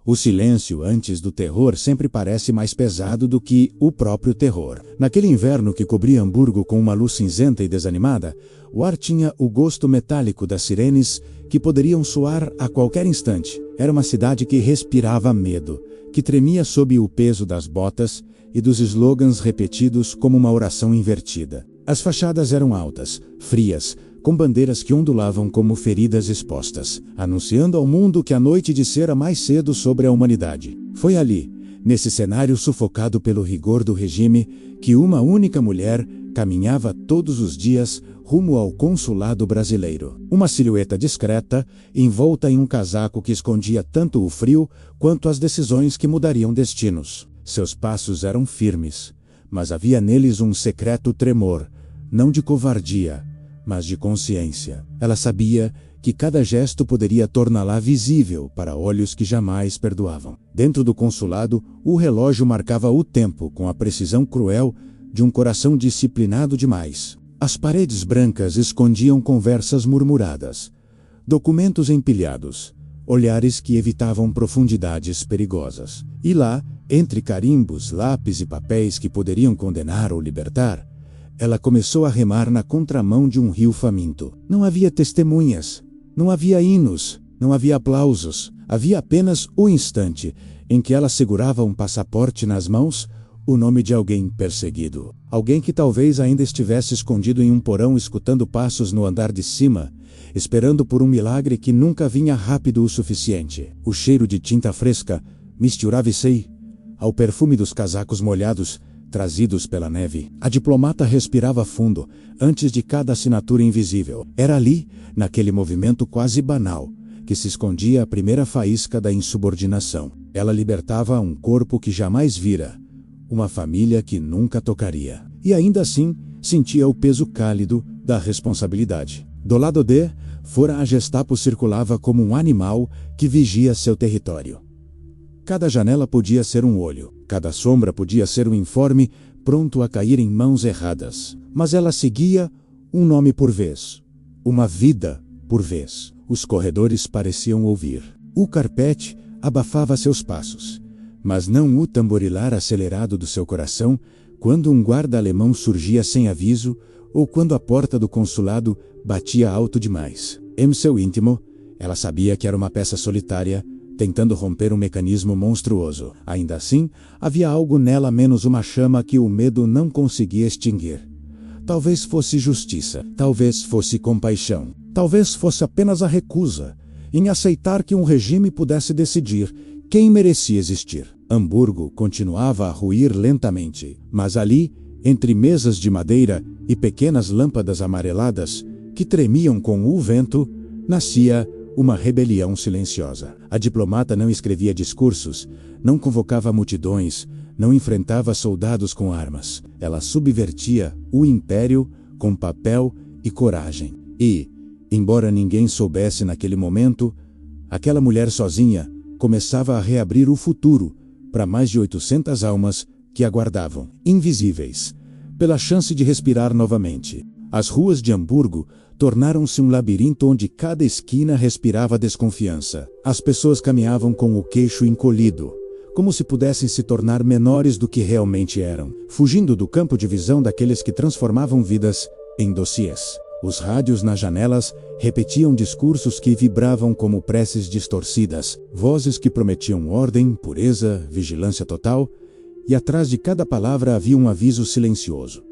O silêncio antes do terror sempre parece mais pesado do que o próprio terror. Naquele inverno que cobria Hamburgo com uma luz cinzenta e desanimada, o ar tinha o gosto metálico das sirenes que poderiam soar a qualquer instante. Era uma cidade que respirava medo, que tremia sob o peso das botas e dos slogans repetidos como uma oração invertida. As fachadas eram altas, frias, com bandeiras que ondulavam como feridas expostas, anunciando ao mundo que a noite dissera mais cedo sobre a humanidade. Foi ali, nesse cenário sufocado pelo rigor do regime, que uma única mulher caminhava todos os dias rumo ao consulado brasileiro. Uma silhueta discreta, envolta em um casaco que escondia tanto o frio quanto as decisões que mudariam destinos. Seus passos eram firmes, mas havia neles um secreto tremor, não de covardia, mas de consciência. Ela sabia que cada gesto poderia torná-la visível para olhos que jamais perdoavam. Dentro do consulado, o relógio marcava o tempo com a precisão cruel de um coração disciplinado demais. As paredes brancas escondiam conversas murmuradas, documentos empilhados, olhares que evitavam profundidades perigosas. E lá, entre carimbos, lápis e papéis que poderiam condenar ou libertar, ela começou a remar na contramão de um rio faminto. Não havia testemunhas, não havia hinos, não havia aplausos. Havia apenas o instante em que ela segurava um passaporte nas mãos, o nome de alguém perseguido. Alguém que talvez ainda estivesse escondido em um porão escutando passos no andar de cima, esperando por um milagre que nunca vinha rápido o suficiente. O cheiro de tinta fresca misturava-se ao perfume dos casacos molhados, trazidos pela neve. A diplomata respirava fundo, antes de cada assinatura invisível. Era ali, naquele movimento quase banal, que se escondia a primeira faísca da insubordinação. Ela libertava um corpo que jamais vira, uma família que nunca tocaria. E ainda assim, sentia o peso cálido da responsabilidade. Do lado de fora, a Gestapo circulava como um animal que vigia seu território. Cada janela podia ser um olho, cada sombra podia ser um informe pronto a cair em mãos erradas. Mas ela seguia um nome por vez, uma vida por vez. Os corredores pareciam ouvir. O carpete abafava seus passos, mas não o tamborilar acelerado do seu coração quando um guarda alemão surgia sem aviso ou quando a porta do consulado batia alto demais. Em seu íntimo, ela sabia que era uma peça solitária, tentando romper um mecanismo monstruoso. Ainda assim, havia algo nela menos uma chama que o medo não conseguia extinguir. Talvez fosse justiça, talvez fosse compaixão, talvez fosse apenas a recusa em aceitar que um regime pudesse decidir quem merecia existir. Hamburgo continuava a ruir lentamente, mas ali, entre mesas de madeira e pequenas lâmpadas amareladas que tremiam com o vento, nascia uma rebelião silenciosa. A diplomata não escrevia discursos, não convocava multidões, não enfrentava soldados com armas. Ela subvertia o império com papel e coragem. E, embora ninguém soubesse naquele momento, aquela mulher sozinha começava a reabrir o futuro para mais de 800 almas que aguardavam, invisíveis, pela chance de respirar novamente. As ruas de Hamburgo tornaram-se um labirinto onde cada esquina respirava desconfiança. As pessoas caminhavam com o queixo encolhido, como se pudessem se tornar menores do que realmente eram, fugindo do campo de visão daqueles que transformavam vidas em dossiês. Os rádios nas janelas repetiam discursos que vibravam como preces distorcidas, vozes que prometiam ordem, pureza, vigilância total, e atrás de cada palavra havia um aviso silencioso.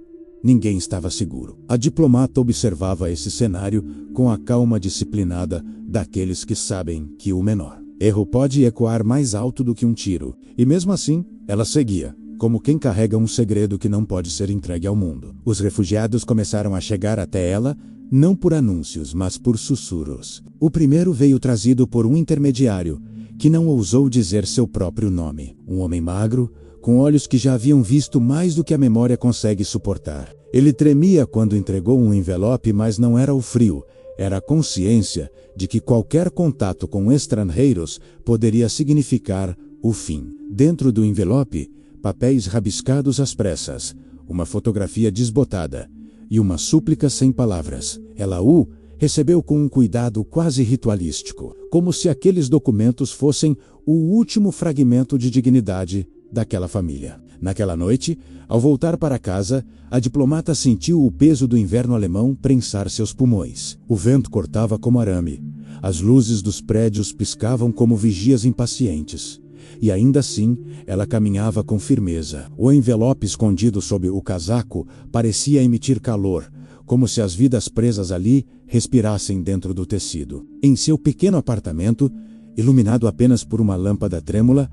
Ninguém estava seguro. A diplomata observava esse cenário com a calma disciplinada daqueles que sabem que o menor erro pode ecoar mais alto do que um tiro. E mesmo assim, ela seguia, como quem carrega um segredo que não pode ser entregue ao mundo. Os refugiados começaram a chegar até ela, não por anúncios, mas por sussurros. O primeiro veio trazido por um intermediário, que não ousou dizer seu próprio nome. Um homem magro, com olhos que já haviam visto mais do que a memória consegue suportar. Ele tremia quando entregou um envelope, mas não era o frio, era a consciência de que qualquer contato com estrangeiros poderia significar o fim. Dentro do envelope, papéis rabiscados às pressas, uma fotografia desbotada e uma súplica sem palavras. Ela o recebeu com um cuidado quase ritualístico, como se aqueles documentos fossem o último fragmento de dignidade daquela família. Naquela noite, ao voltar para casa, a diplomata sentiu o peso do inverno alemão prensar seus pulmões. O vento cortava como arame. As luzes dos prédios piscavam como vigias impacientes. E ainda assim, ela caminhava com firmeza. O envelope escondido sob o casaco parecia emitir calor, como se as vidas presas ali respirassem dentro do tecido. Em seu pequeno apartamento, iluminado apenas por uma lâmpada trêmula,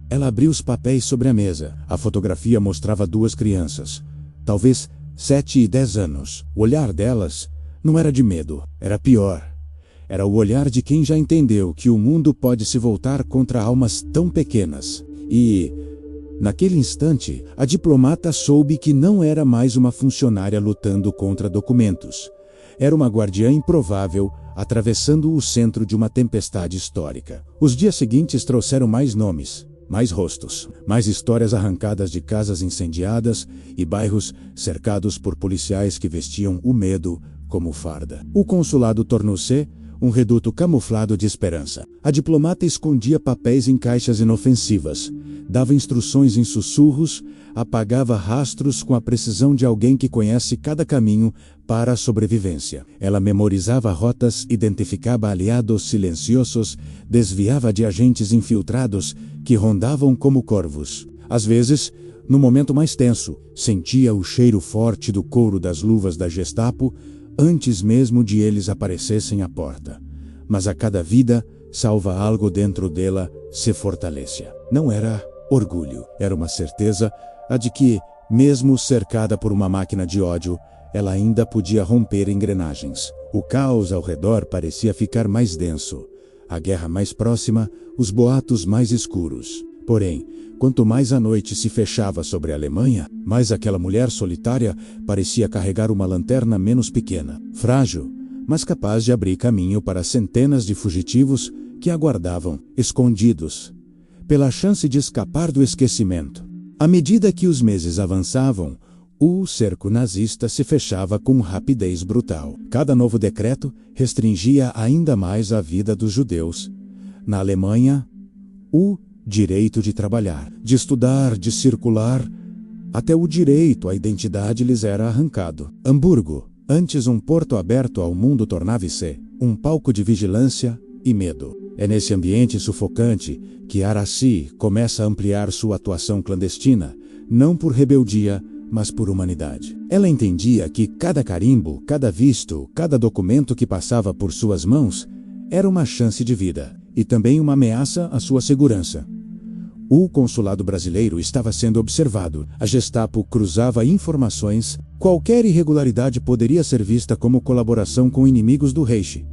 ela abriu os papéis sobre a mesa. A fotografia mostrava 2 crianças, talvez 7 e 10 anos. O olhar delas não era de medo, era pior. Era o olhar de quem já entendeu que o mundo pode se voltar contra almas tão pequenas. E, naquele instante, a diplomata soube que não era mais uma funcionária lutando contra documentos. Era uma guardiã improvável, atravessando o centro de uma tempestade histórica. Os dias seguintes trouxeram mais nomes, mais rostos, mais histórias arrancadas de casas incendiadas e bairros cercados por policiais que vestiam o medo como farda. O consulado tornou-se um reduto camuflado de esperança. A diplomata escondia papéis em caixas inofensivas, dava instruções em sussurros, apagava rastros com a precisão de alguém que conhece cada caminho para a sobrevivência. Ela memorizava rotas, identificava aliados silenciosos, desviava de agentes infiltrados que rondavam como corvos. Às vezes, no momento mais tenso, sentia o cheiro forte do couro das luvas da Gestapo antes mesmo de eles aparecessem à porta. Mas a cada vida, salva algo dentro dela se fortalecia. Não era orgulho, era uma certeza, a de que, mesmo cercada por uma máquina de ódio, ela ainda podia romper engrenagens. O caos ao redor parecia ficar mais denso, a guerra mais próxima, os boatos mais escuros. Porém, quanto mais a noite se fechava sobre a Alemanha, mais aquela mulher solitária parecia carregar uma lanterna menos pequena, frágil, mas capaz de abrir caminho para centenas de fugitivos que aguardavam, escondidos, pela chance de escapar do esquecimento. À medida que os meses avançavam, o cerco nazista se fechava com rapidez brutal. Cada novo decreto restringia ainda mais a vida dos judeus. Na Alemanha, o direito de trabalhar, de estudar, de circular, até o direito à identidade lhes era arrancado. Hamburgo, antes um porto aberto ao mundo, tornava-se um palco de vigilância e medo. É nesse ambiente sufocante que Araci começa a ampliar sua atuação clandestina, não por rebeldia, mas por humanidade. Ela entendia que cada carimbo, cada visto, cada documento que passava por suas mãos era uma chance de vida e também uma ameaça à sua segurança. O consulado brasileiro estava sendo observado. A Gestapo cruzava informações. Qualquer irregularidade poderia ser vista como colaboração com inimigos do Reich.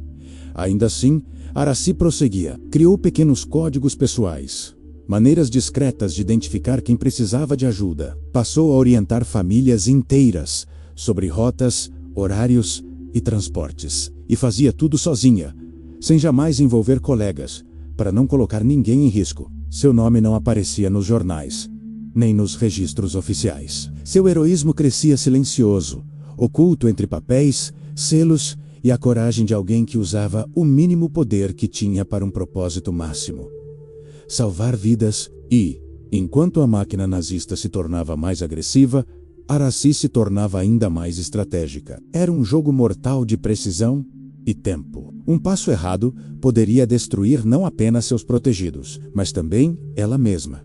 Ainda assim, Araci prosseguia. Criou pequenos códigos pessoais, maneiras discretas de identificar quem precisava de ajuda. Passou a orientar famílias inteiras sobre rotas, horários e transportes. E fazia tudo sozinha, sem jamais envolver colegas, para não colocar ninguém em risco. Seu nome não aparecia nos jornais, nem nos registros oficiais. Seu heroísmo crescia silencioso, oculto entre papéis, selos e a coragem de alguém que usava o mínimo poder que tinha para um propósito máximo: salvar vidas. E, enquanto a máquina nazista se tornava mais agressiva, Araci se tornava ainda mais estratégica. Era um jogo mortal de precisão e tempo. Um passo errado poderia destruir não apenas seus protegidos, mas também ela mesma.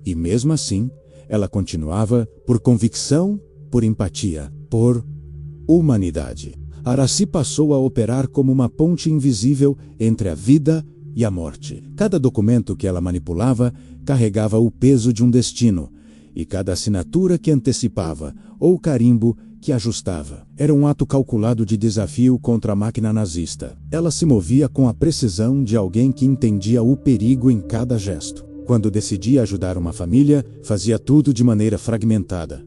E mesmo assim, ela continuava por convicção, por empatia, por humanidade. Araci passou a operar como uma ponte invisível entre a vida e a morte. Cada documento que ela manipulava carregava o peso de um destino, e cada assinatura que antecipava, ou carimbo que ajustava, era um ato calculado de desafio contra a máquina nazista. Ela se movia com a precisão de alguém que entendia o perigo em cada gesto. Quando decidia ajudar uma família, fazia tudo de maneira fragmentada.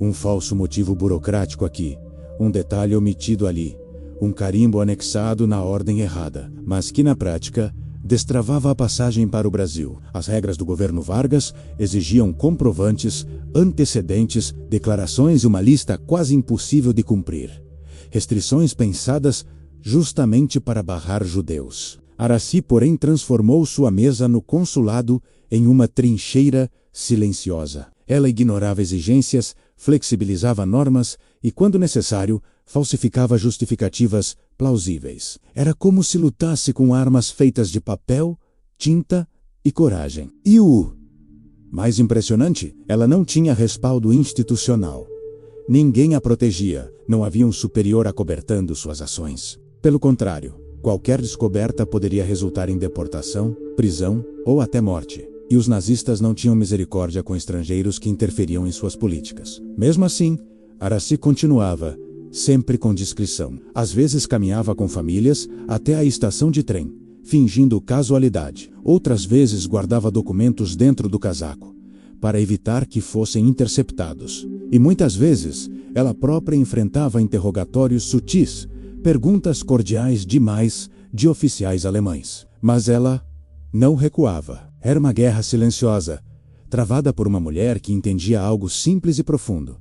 Um falso motivo burocrático aqui, um detalhe omitido ali, um carimbo anexado na ordem errada, mas que na prática destravava a passagem para o Brasil. As regras do governo Vargas exigiam comprovantes, antecedentes, declarações e uma lista quase impossível de cumprir. Restrições pensadas justamente para barrar judeus. Aracy, porém, transformou sua mesa no consulado em uma trincheira silenciosa. Ela ignorava exigências, flexibilizava normas e, quando necessário, falsificava justificativas plausíveis. Era como se lutasse com armas feitas de papel, tinta e coragem. E o mais impressionante, ela não tinha respaldo institucional. Ninguém a protegia, não havia um superior acobertando suas ações. Pelo contrário, qualquer descoberta poderia resultar em deportação, prisão ou até morte. E os nazistas não tinham misericórdia com estrangeiros que interferiam em suas políticas. Mesmo assim, Aracy continuava, sempre com discrição. Às vezes caminhava com famílias até a estação de trem, fingindo casualidade. Outras vezes guardava documentos dentro do casaco, para evitar que fossem interceptados. E muitas vezes, ela própria enfrentava interrogatórios sutis, perguntas cordiais demais de oficiais alemães. Mas ela não recuava. Era uma guerra silenciosa, travada por uma mulher que entendia algo simples e profundo.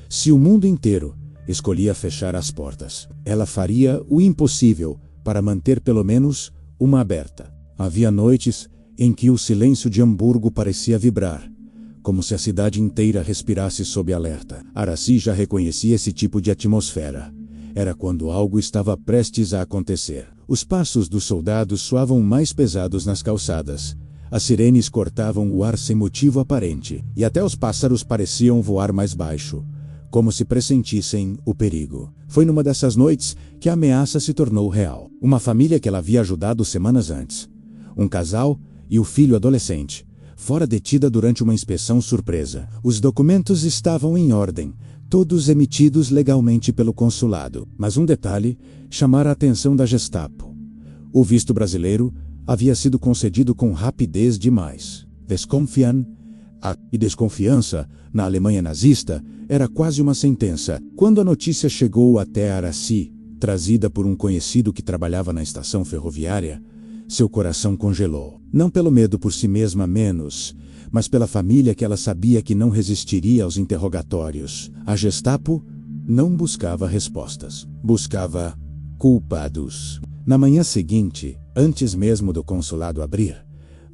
Se o mundo inteiro escolhia fechar as portas, ela faria o impossível para manter pelo menos uma aberta. Havia noites em que o silêncio de Hamburgo parecia vibrar, como se a cidade inteira respirasse sob alerta. Aracy já reconhecia esse tipo de atmosfera. Era quando algo estava prestes a acontecer. Os passos dos soldados soavam mais pesados nas calçadas. As sirenes cortavam o ar sem motivo aparente, e até os pássaros pareciam voar mais baixo, como se pressentissem o perigo. Foi numa dessas noites que a ameaça se tornou real. Uma família que ela havia ajudado semanas antes. Um casal e o filho adolescente, fora detida durante uma inspeção surpresa. Os documentos estavam em ordem, todos emitidos legalmente pelo consulado. Mas um detalhe chamara a atenção da Gestapo. O visto brasileiro havia sido concedido com rapidez demais. Desconfiança, na Alemanha nazista, era quase uma sentença. Quando a notícia chegou até Aracy, trazida por um conhecido que trabalhava na estação ferroviária, seu coração congelou. Não pelo medo por si mesma menos, mas pela família que ela sabia que não resistiria aos interrogatórios. A Gestapo não buscava respostas, buscava culpados. Na manhã seguinte, antes mesmo do consulado abrir,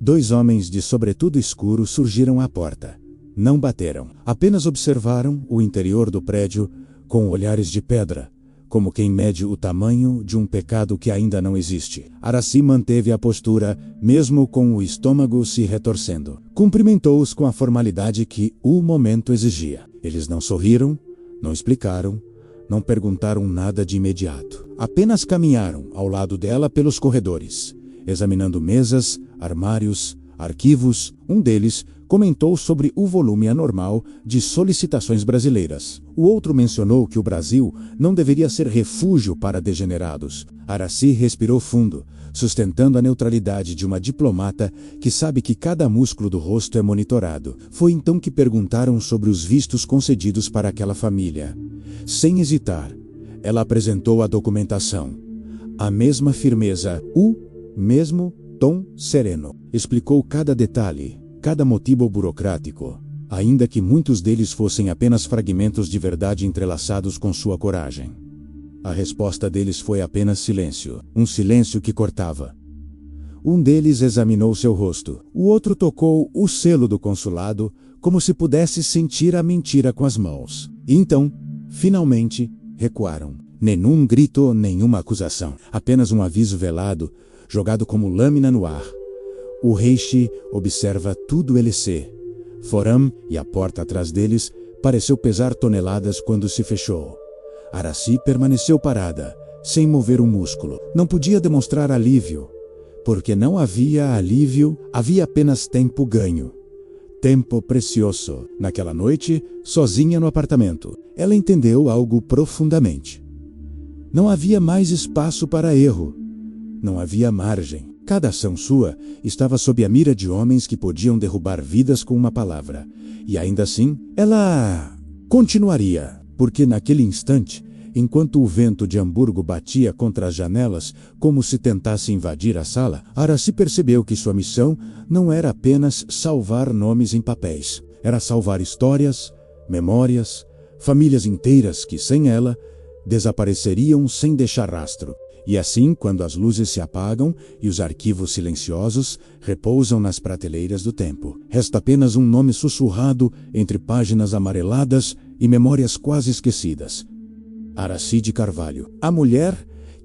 2 homens de sobretudo escuro surgiram à porta. Não bateram, apenas observaram o interior do prédio com olhares de pedra, como quem mede o tamanho de um pecado que ainda não existe. Aracy manteve a postura, mesmo com o estômago se retorcendo. Cumprimentou-os com a formalidade que o momento exigia. Eles não sorriram, não explicaram, não perguntaram nada de imediato. Apenas caminharam ao lado dela pelos corredores, examinando mesas, armários, arquivos. Um deles comentou sobre o volume anormal de solicitações brasileiras. O outro mencionou que o Brasil não deveria ser refúgio para degenerados. Aracy respirou fundo, sustentando a neutralidade de uma diplomata que sabe que cada músculo do rosto é monitorado. Foi então que perguntaram sobre os vistos concedidos para aquela família. Sem hesitar, ela apresentou a documentação. A mesma firmeza, o mesmo tom sereno. Explicou cada detalhe, cada motivo burocrático, ainda que muitos deles fossem apenas fragmentos de verdade entrelaçados com sua coragem. A resposta deles foi apenas silêncio, um silêncio que cortava. Um deles examinou seu rosto, o outro tocou o selo do consulado, como se pudesse sentir a mentira com as mãos. E então, finalmente, recuaram. Nenhum grito, nenhuma acusação, apenas um aviso velado, jogado como lâmina no ar. O Reich observa tudo LC. Foram, e a porta atrás deles, pareceu pesar toneladas quando se fechou. Aracy permaneceu parada, sem mover um músculo. Não podia demonstrar alívio, porque não havia alívio, havia apenas tempo ganho. Tempo precioso. Naquela noite, sozinha no apartamento, ela entendeu algo profundamente. Não havia mais espaço para erro. Não havia margem. Cada ação sua estava sob a mira de homens que podiam derrubar vidas com uma palavra. E ainda assim, ela continuaria. Porque naquele instante, enquanto o vento de Hamburgo batia contra as janelas como se tentasse invadir a sala, Aracy percebeu que sua missão não era apenas salvar nomes em papéis. Era salvar histórias, memórias, famílias inteiras que, sem ela, desapareceriam sem deixar rastro. E assim, quando as luzes se apagam e os arquivos silenciosos repousam nas prateleiras do tempo, resta apenas um nome sussurrado entre páginas amareladas e memórias quase esquecidas: Aracy de Carvalho. A mulher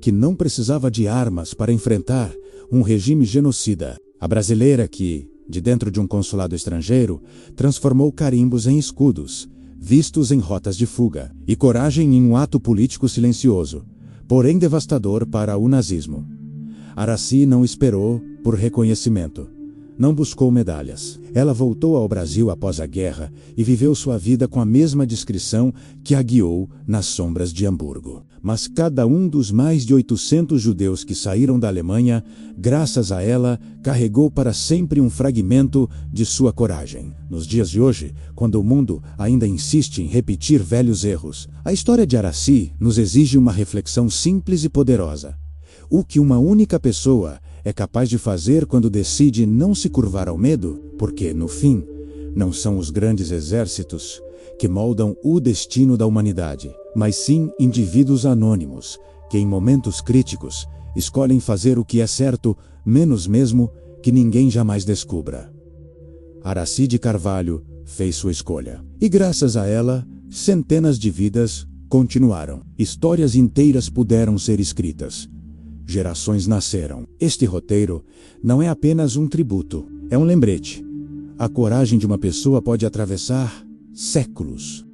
que não precisava de armas para enfrentar um regime genocida. A brasileira que, de dentro de um consulado estrangeiro, transformou carimbos em escudos, vistos em rotas de fuga, e coragem em um ato político silencioso, porém devastador para o nazismo. Aracy não esperou por reconhecimento. Não buscou medalhas. Ela voltou ao Brasil após a guerra e viveu sua vida com a mesma discrição que a guiou nas sombras de Hamburgo. Mas cada um dos mais de 800 judeus que saíram da Alemanha, graças a ela, carregou para sempre um fragmento de sua coragem. Nos dias de hoje, quando o mundo ainda insiste em repetir velhos erros, a história de Aracy nos exige uma reflexão simples e poderosa. O que uma única pessoa é capaz de fazer quando decide não se curvar ao medo, porque, no fim, não são os grandes exércitos que moldam o destino da humanidade, mas sim indivíduos anônimos, que em momentos críticos escolhem fazer o que é certo, menos mesmo que ninguém jamais descubra. Aracy de Carvalho fez sua escolha. E graças a ela, centenas de vidas continuaram. Histórias inteiras puderam ser escritas. Gerações nasceram. Este roteiro não é apenas um tributo, é um lembrete. A coragem de uma pessoa pode atravessar séculos.